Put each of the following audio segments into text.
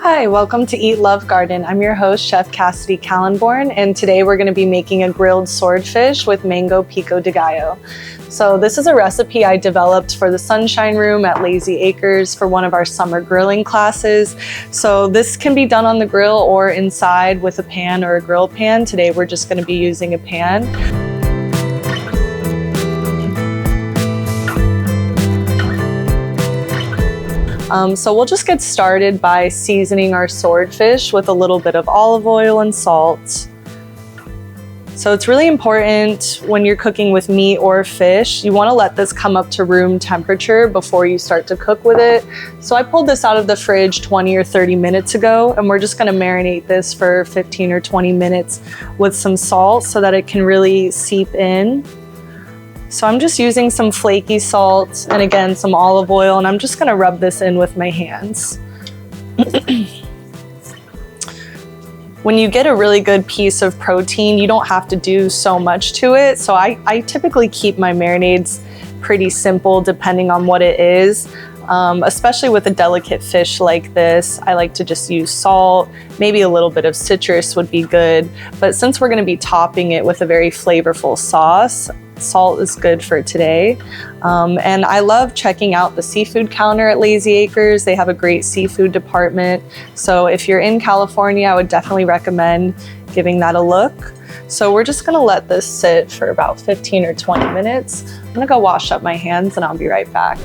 Hi, welcome to Eat Love Garden. I'm your host, Chef Cassidy Callenborn, and today we're going to be making a grilled swordfish with mango pico de gallo. So this is a recipe I developed for the Sunshine Room at Lazy Acres for one of our summer grilling classes. So this can be done on the grill or inside with a pan or a grill pan. Today we're just going to be using a pan. So we'll just get started by seasoning our swordfish with a little bit of olive oil and salt. So it's really important when you're cooking with meat or fish, you want to let this come up to room temperature before you start to cook with it. So I pulled this out of the fridge 20 or 30 minutes ago, and we're just going to marinate this for 15 or 20 minutes with some salt so that it can really seep in. So I'm just using some flaky salt and again some olive oil, and I'm just going to rub this in with my hands. When you get a really good piece of protein, you don't have to do so much to it. So I typically keep my marinades pretty simple depending on what it is. Especially with a delicate fish like this, I like to just use salt, maybe a little bit of citrus would be good. But since we're going to be topping it with a very flavorful sauce, salt is good for today. And I love checking out the seafood counter at Lazy Acres. They have a great seafood department. So if you're in California, I would definitely recommend giving that a look. So we're just gonna let this sit for about 15 or 20 minutes. I'm gonna go wash up my hands and I'll be right back.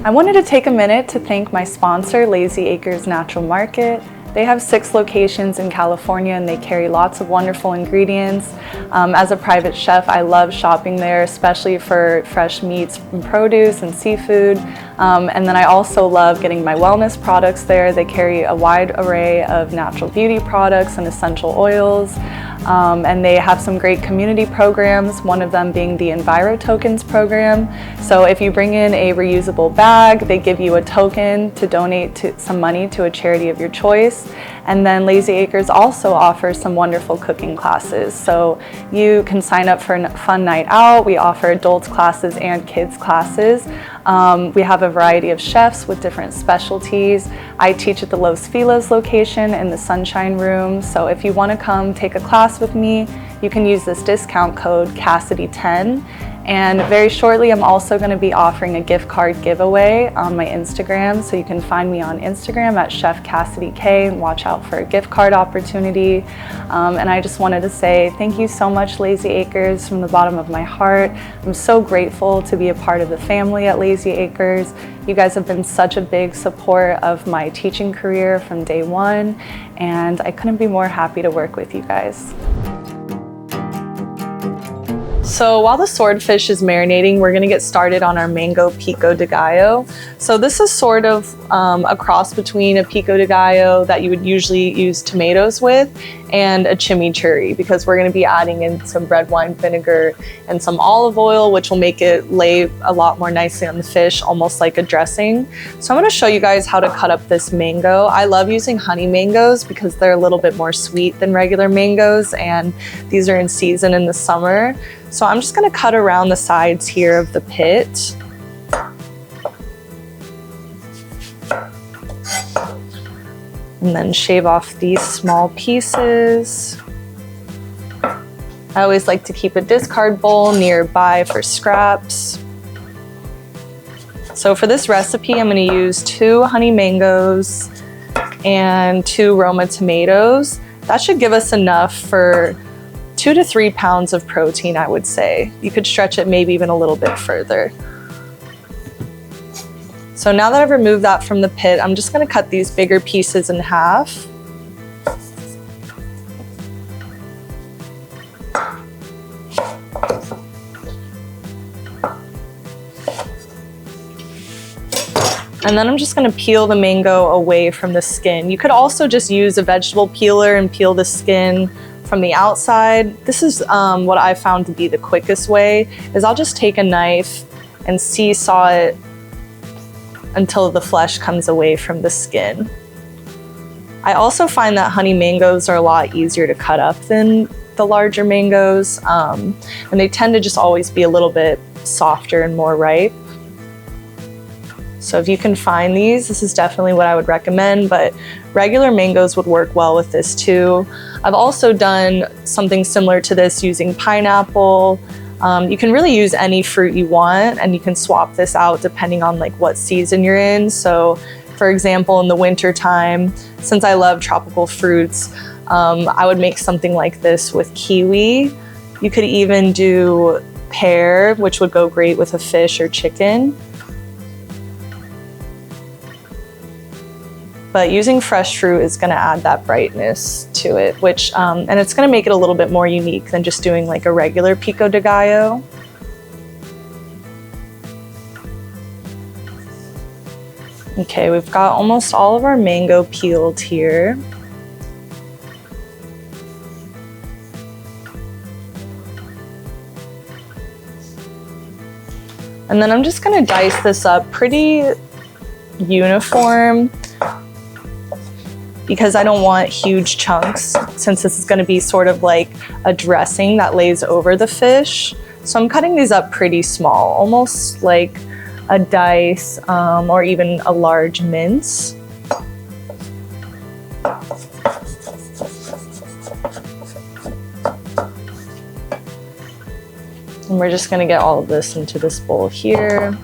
I wanted to take a minute to thank my sponsor, Lazy Acres Natural Market. They have 6 locations in California and they carry lots of wonderful ingredients. As a private chef, I love shopping there, especially for fresh meats and produce and seafood. And then I also love getting my wellness products there. They carry a wide array of natural beauty products and essential oils. And they have some great community programs, one of them being the Enviro Tokens program. So if you bring in a reusable bag, they give you a token to donate some money to a charity of your choice. And then Lazy Acres also offers some wonderful cooking classes. So you can sign up for a fun night out. We offer adults classes and kids classes. We have a variety of chefs with different specialties. I teach at the Los Feliz location in the Sunshine Room. So if you want to come take a class with me, you can use this discount code Cassidy10. And very shortly, I'm also going to be offering a gift card giveaway on my Instagram. So you can find me on Instagram at Chef Cassidy K and watch out for a gift card opportunity. And I just wanted to say thank you so much, Lazy Acres, from the bottom of my heart. I'm so grateful to be a part of the family at Lazy Acres. You guys have been such a big support of my teaching career from day one, and I couldn't be more happy to work with you guys. So while the swordfish is marinating, we're going to get started on our mango pico de gallo. So this is sort of a cross between a pico de gallo that you would usually use tomatoes with and a chimichurri, because we're going to be adding in some red wine vinegar and some olive oil, which will make it lay a lot more nicely on the fish, almost like a dressing. So I'm going to show you guys how to cut up this mango. I love using honey mangoes because they're a little bit more sweet than regular mangoes, and these are in season in the summer. So I'm just going to cut around the sides here of the pit. And then shave off these small pieces. I always like to keep a discard bowl nearby for scraps. So for this recipe, I'm going to use 2 honey mangoes and 2 Roma tomatoes. That should give us enough for 2 to 3 pounds of protein, I would say. You could stretch it maybe even a little bit further. So now that I've removed that from the pit, I'm just going to cut these bigger pieces in half. And then I'm just going to peel the mango away from the skin. You could also just use a vegetable peeler and peel the skin from the outside. This is what I found to be the quickest way, is I'll just take a knife and seesaw it until the flesh comes away from the skin. I also find that honey mangoes are a lot easier to cut up than the larger mangoes, and they tend to just always be a little bit softer and more ripe. So if you can find these, this is definitely what I would recommend, but regular mangoes would work well with this too. I've also done something similar to this using pineapple. You can really use any fruit you want, and you can swap this out depending on like what season you're in. So for example, in the winter time, since I love tropical fruits, I would make something like this with kiwi. You could even do pear, which would go great with a fish or chicken. But using fresh fruit is gonna add that brightness to it, which, and it's gonna make it a little bit more unique than just doing like a regular Pico de Gallo. Okay, we've got almost all of our mango peeled here. And then I'm just gonna dice this up pretty uniform, because I don't want huge chunks, since this is gonna be sort of like a dressing that lays over the fish. So I'm cutting these up pretty small, almost like a dice or even a large mince. And we're just gonna get all of this into this bowl here.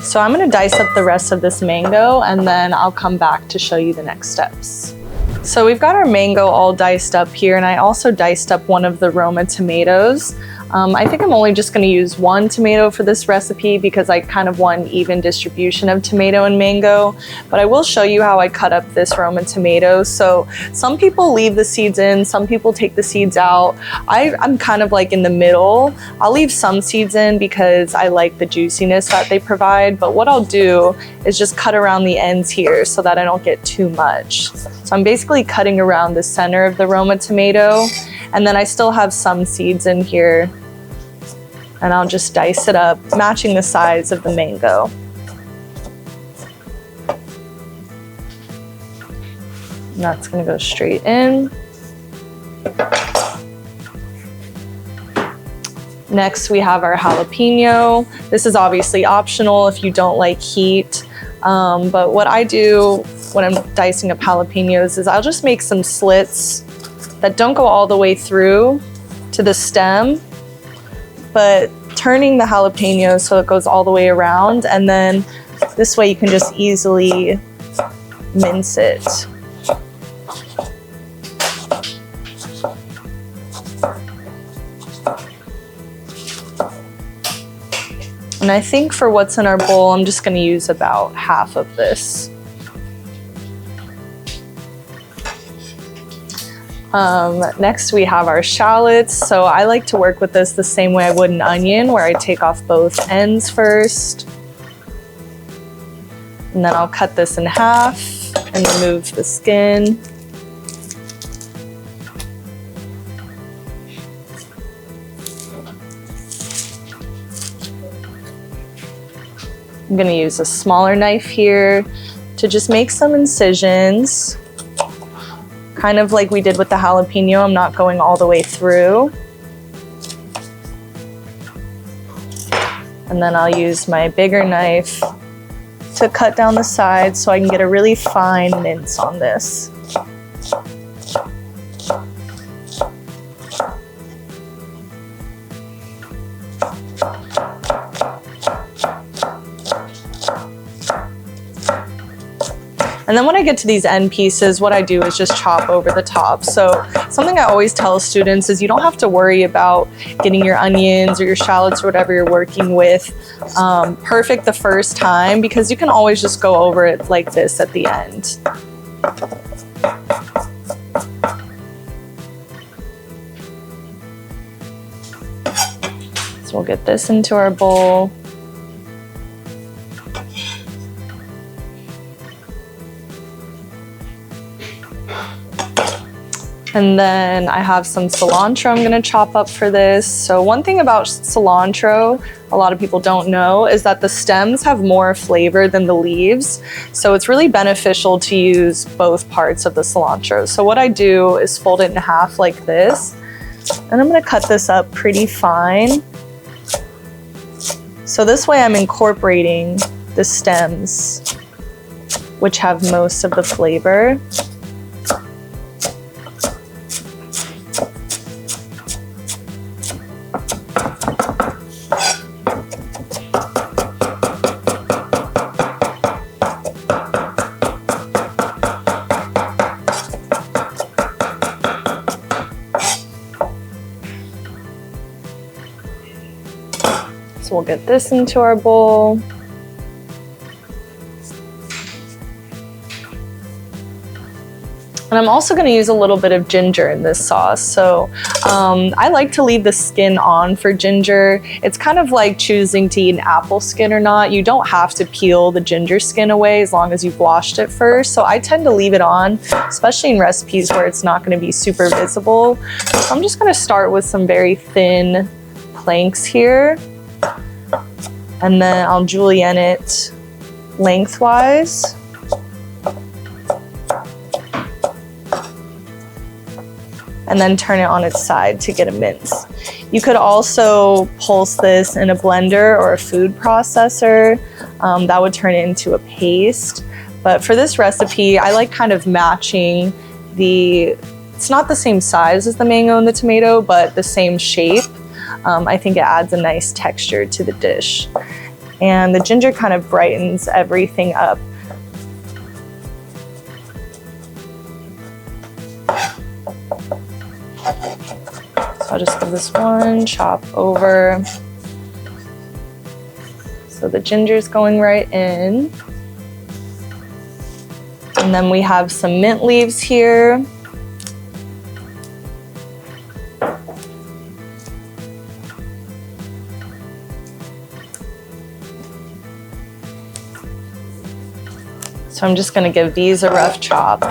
So I'm gonna dice up the rest of this mango, and then I'll come back to show you the next steps. So we've got our mango all diced up here, and I also diced up one of the Roma tomatoes. I think I'm only just gonna use one tomato for this recipe because I kind of want an even distribution of tomato and mango, but I will show you how I cut up this Roma tomato. So some people leave the seeds in, some people take the seeds out. I'm kind of like in the middle. I'll leave some seeds in because I like the juiciness that they provide, but what I'll do is just cut around the ends here so that I don't get too much. So I'm basically cutting around the center of the Roma tomato, and then I still have some seeds in here, and I'll just dice it up, matching the size of the mango. And that's gonna go straight in. Next, we have our jalapeno. This is obviously optional if you don't like heat, but what I do when I'm dicing up jalapenos is I'll just make some slits that don't go all the way through to the stem, but turning the jalapeno so it goes all the way around, and then this way you can just easily mince it. And I think for what's in our bowl, I'm just gonna use about half of this. Next we have our shallots. So I like to work with this the same way I would an onion, where I take off both ends first. And then I'll cut this in half and remove the skin. I'm gonna use a smaller knife here to just make some incisions. Kind of like we did with the jalapeno, I'm not going all the way through. And then I'll use my bigger knife to cut down the sides so I can get a really fine mince on this. And then when I get to these end pieces, what I do is just chop over the top. So something I always tell students is you don't have to worry about getting your onions or your shallots or whatever you're working with perfect the first time, because you can always just go over it like this at the end. So we'll get this into our bowl. And then I have some cilantro I'm gonna chop up for this. So one thing about cilantro, a lot of people don't know, is that the stems have more flavor than the leaves. So it's really beneficial to use both parts of the cilantro. So what I do is fold it in half like this, and I'm gonna cut this up pretty fine. So this way I'm incorporating the stems, which have most of the flavor. So we'll get this into our bowl. And I'm also going to use a little bit of ginger in this sauce. So I like to leave the skin on for ginger. It's kind of like choosing to eat an apple skin or not. You don't have to peel the ginger skin away as long as you've washed it first. So I tend to leave it on, especially in recipes where it's not going to be super visible. So I'm just going to start with some very thin planks here. And then I'll julienne it lengthwise. And then turn it on its side to get a mince. You could also pulse this in a blender or a food processor. That would turn it into a paste. But for this recipe, I like kind of matching it's not the same size as the mango and the tomato, but the same shape. I think it adds a nice texture to the dish. And the ginger kind of brightens everything up. So I'll just give this one chop over. So the ginger's going right in. And then we have some mint leaves here. So I'm just going to give these a rough chop.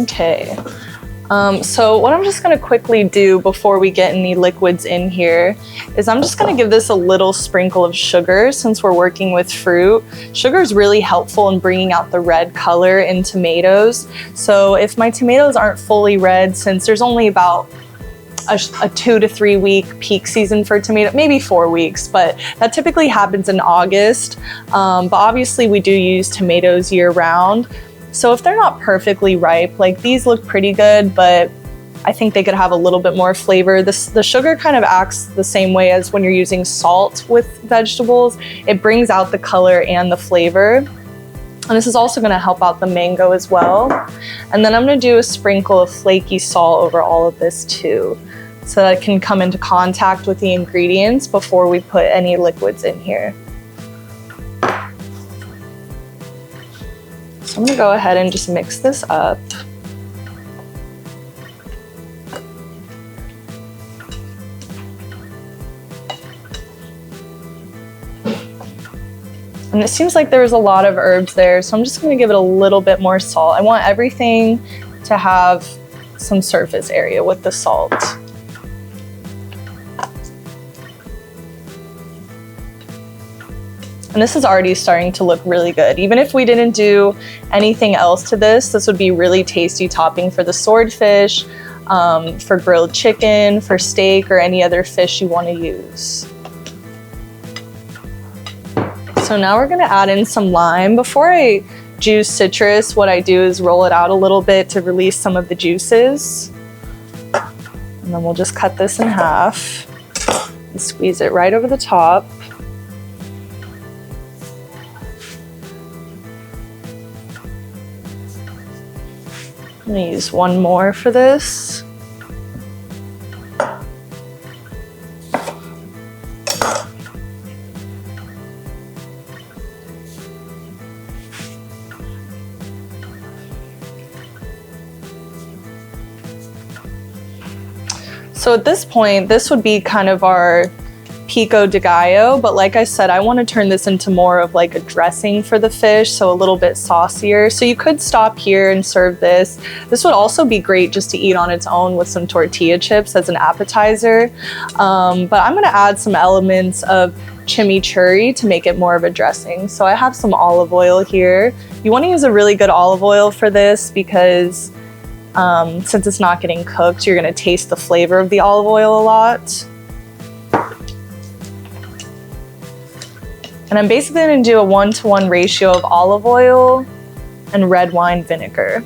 Okay. So what I'm just going to quickly do before we get any liquids in here is I'm just going to give this a little sprinkle of sugar since we're working with fruit. Sugar is really helpful in bringing out the red color in tomatoes. So if my tomatoes aren't fully red, since there's only about a 2 to 3 week peak season for tomato, maybe 4 weeks, but that typically happens in August. But obviously we do use tomatoes year round. So if they're not perfectly ripe, like these look pretty good, but I think they could have a little bit more flavor. The sugar kind of acts the same way as when you're using salt with vegetables. It brings out the color and the flavor. And this is also going to help out the mango as well. And then I'm going to do a sprinkle of flaky salt over all of this too, so that it can come into contact with the ingredients before we put any liquids in here. So I'm going to go ahead and just mix this up. And it seems like there's a lot of herbs there, so I'm just going to give it a little bit more salt. I want everything to have some surface area with the salt. And this is already starting to look really good. Even if we didn't do anything else to this, this would be really tasty topping for the swordfish, for grilled chicken, for steak, or any other fish you want to use. So now we're going to add in some lime. Before I juice citrus, what I do is roll it out a little bit to release some of the juices. And then we'll just cut this in half and squeeze it right over the top. I'm going to use one more for this. So at this point, this would be kind of our Pico de Gallo, but like I said, I want to turn this into more of like a dressing for the fish, so a little bit saucier. So you could stop here and serve this. This would also be great just to eat on its own with some tortilla chips as an appetizer. But I'm going to add some elements of chimichurri to make it more of a dressing. So I have some olive oil here. You want to use a really good olive oil for this because since it's not getting cooked, you're going to taste the flavor of the olive oil a lot. And I'm basically going to do a 1-to-1 ratio of olive oil and red wine vinegar.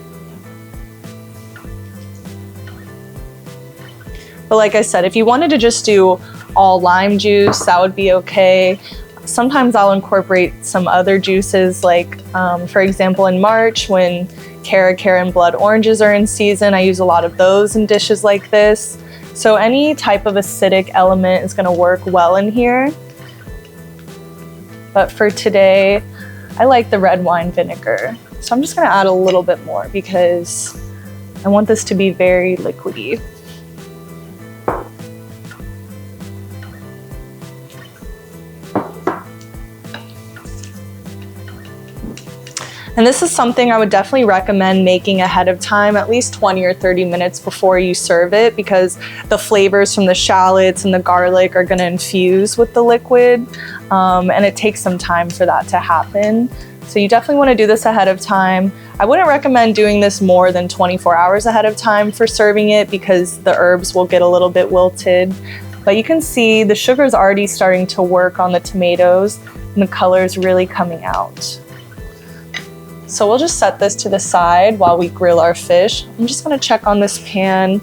But like I said, if you wanted to just do all lime juice, that would be okay. Sometimes I'll incorporate some other juices, like for example in March when Cara and blood oranges are in season, I use a lot of those in dishes like this. So any type of acidic element is going to work well in here. But for today, I like the red wine vinegar. So I'm just gonna add a little bit more because I want this to be very liquidy. And this is something I would definitely recommend making ahead of time, at least 20 or 30 minutes before you serve it, because the flavors from the shallots and the garlic are gonna infuse with the liquid, and it takes some time for that to happen. So you definitely wanna do this ahead of time. I wouldn't recommend doing this more than 24 hours ahead of time for serving it because the herbs will get a little bit wilted. But you can see the sugar is already starting to work on the tomatoes and the color is really coming out. So we'll just set this to the side while we grill our fish. I'm just gonna check on this pan.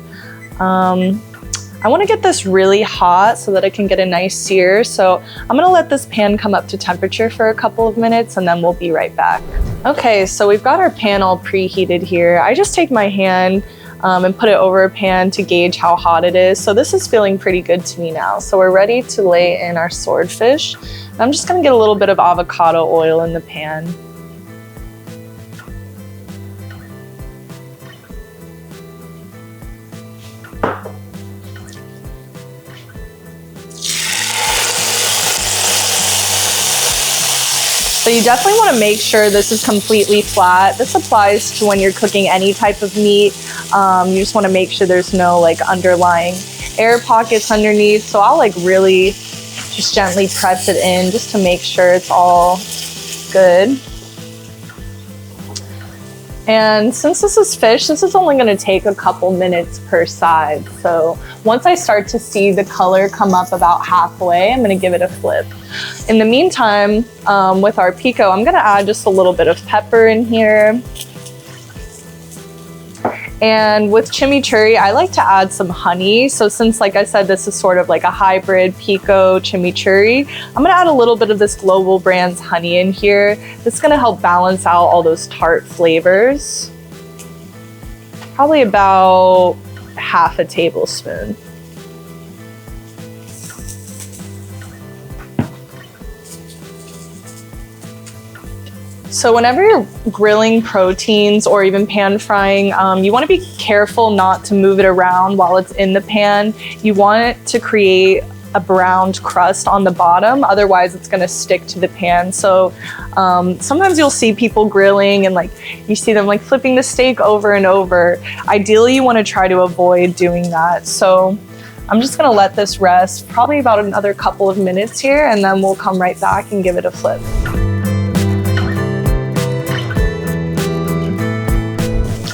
I wanna get this really hot so that I can get a nice sear. So I'm gonna let this pan come up to temperature for a couple of minutes and then we'll be right back. Okay, so we've got our pan all preheated here. I just take my hand and put it over a pan to gauge how hot it is. So this is feeling pretty good to me now. So we're ready to lay in our swordfish. And I'm just gonna get a little bit of avocado oil in the pan. So you definitely want to make sure this is completely flat. This applies to when you're cooking any type of meat. You just want to make sure there's no like underlying air pockets underneath. So I'll like really just gently press it in just to make sure it's all good. And since this is fish, this is only going to take a couple minutes per side. So once I start to see the color come up about halfway, I'm going to give it a flip. In the meantime, with our pico, I'm going to add just a little bit of pepper in here. And with chimichurri, I like to add some honey. So since, like I said, this is sort of like a hybrid pico chimichurri, I'm gonna add a little bit of this Global Brands honey in here. This is gonna help balance out all those tart flavors. Probably about half a tablespoon. So whenever you're grilling proteins or even pan frying, you want to be careful not to move it around while it's in the pan. You want it to create a browned crust on the bottom, otherwise it's going to stick to the pan. So sometimes you'll see people grilling and like you see them like flipping the steak over and over. Ideally, you want to try to avoid doing that. So I'm just going to let this rest probably about another couple of minutes here, and then we'll come right back and give it a flip.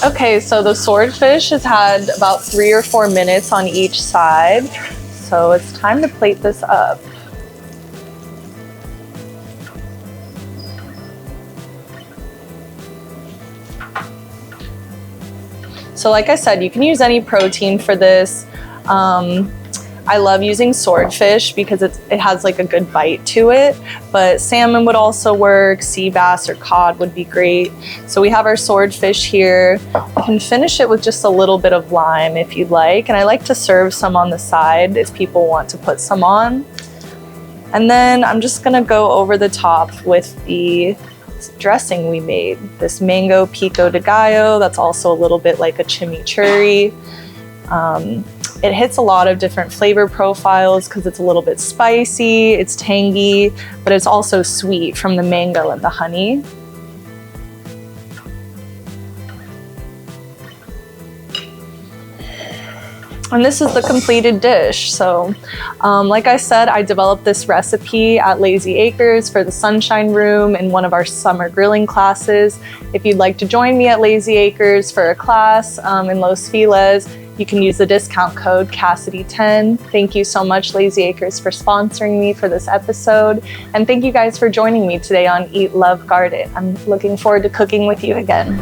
Okay, so the swordfish has had about 3 or 4 minutes on each side. So it's time to plate this up. So like I said, you can use any protein for this. I love using swordfish because it has like a good bite to it, but salmon would also work, sea bass or cod would be great. So we have our swordfish here. You can finish it with just a little bit of lime if you'd like, and I like to serve some on the side if people want to put some on. And then I'm just gonna go over the top with the dressing we made. This mango pico de gallo, that's also a little bit like a chimichurri. It hits a lot of different flavor profiles because it's a little bit spicy, it's tangy, but it's also sweet from the mango and the honey. And this is the completed dish. So like I said, I developed this recipe at Lazy Acres for the Sunshine Room in one of our summer grilling classes. If you'd like to join me at Lazy Acres for a class in Los Feliz, you can use the discount code Cassidy10. Thank you so much, Lazy Acres, for sponsoring me for this episode. And thank you guys for joining me today on Eat, Love, Garden. I'm looking forward to cooking with you again.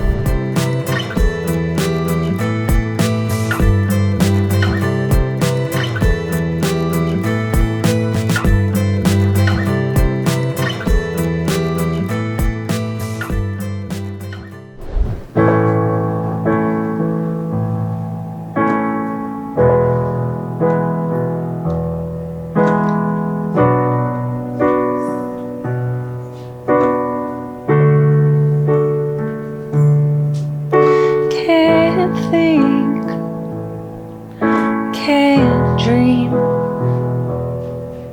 Can't dream.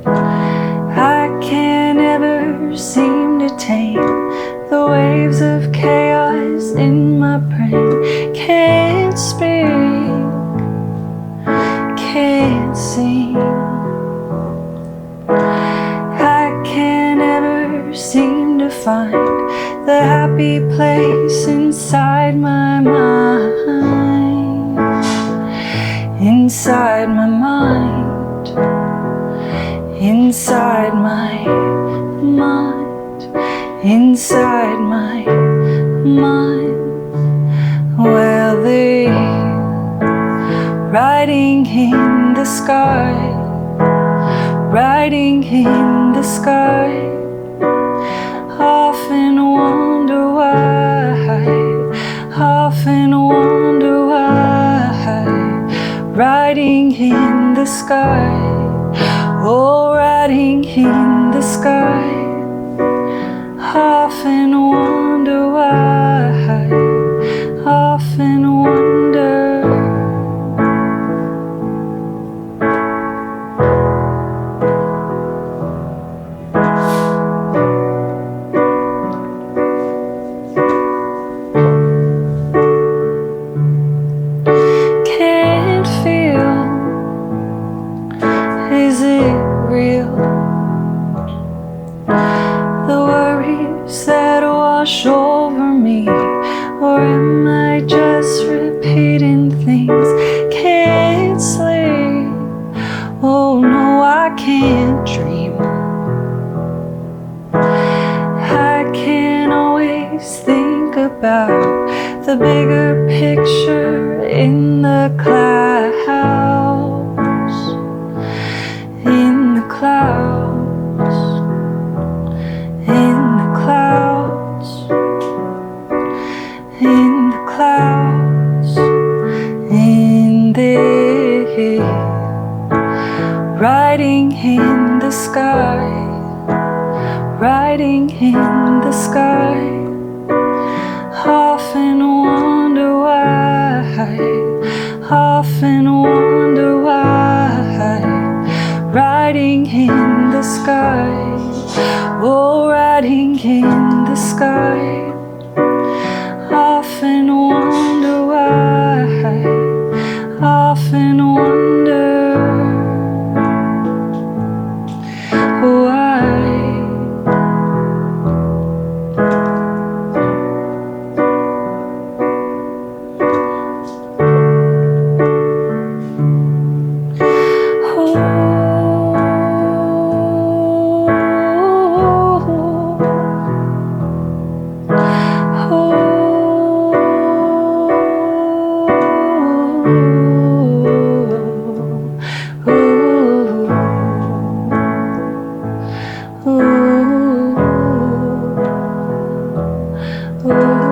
I can't ever seem to tame the waves of chaos in my brain. Can't speak, can't sing. I can't ever seem to find the happy place inside my mind. Inside my mind, inside my mind, inside my mind. Well, the writing in the sky, writing in the sky. Often wonder why, often wonder why. Writing in the sky, oh, writing in the sky. Often wonder why, often wonder. Is it real? The worries that wash over me, or am I just repeating things? Can't sleep. Oh no, I can't dream. I can't always think about the bigger picture in the clouds. In the clouds, in the clouds, in the clouds, in the writing in the sky, writing in the sky. Often wonder why, often wonder why. Writing in the sky, oh, writing in the sky. Often wonder why, often wonder why. Ooh.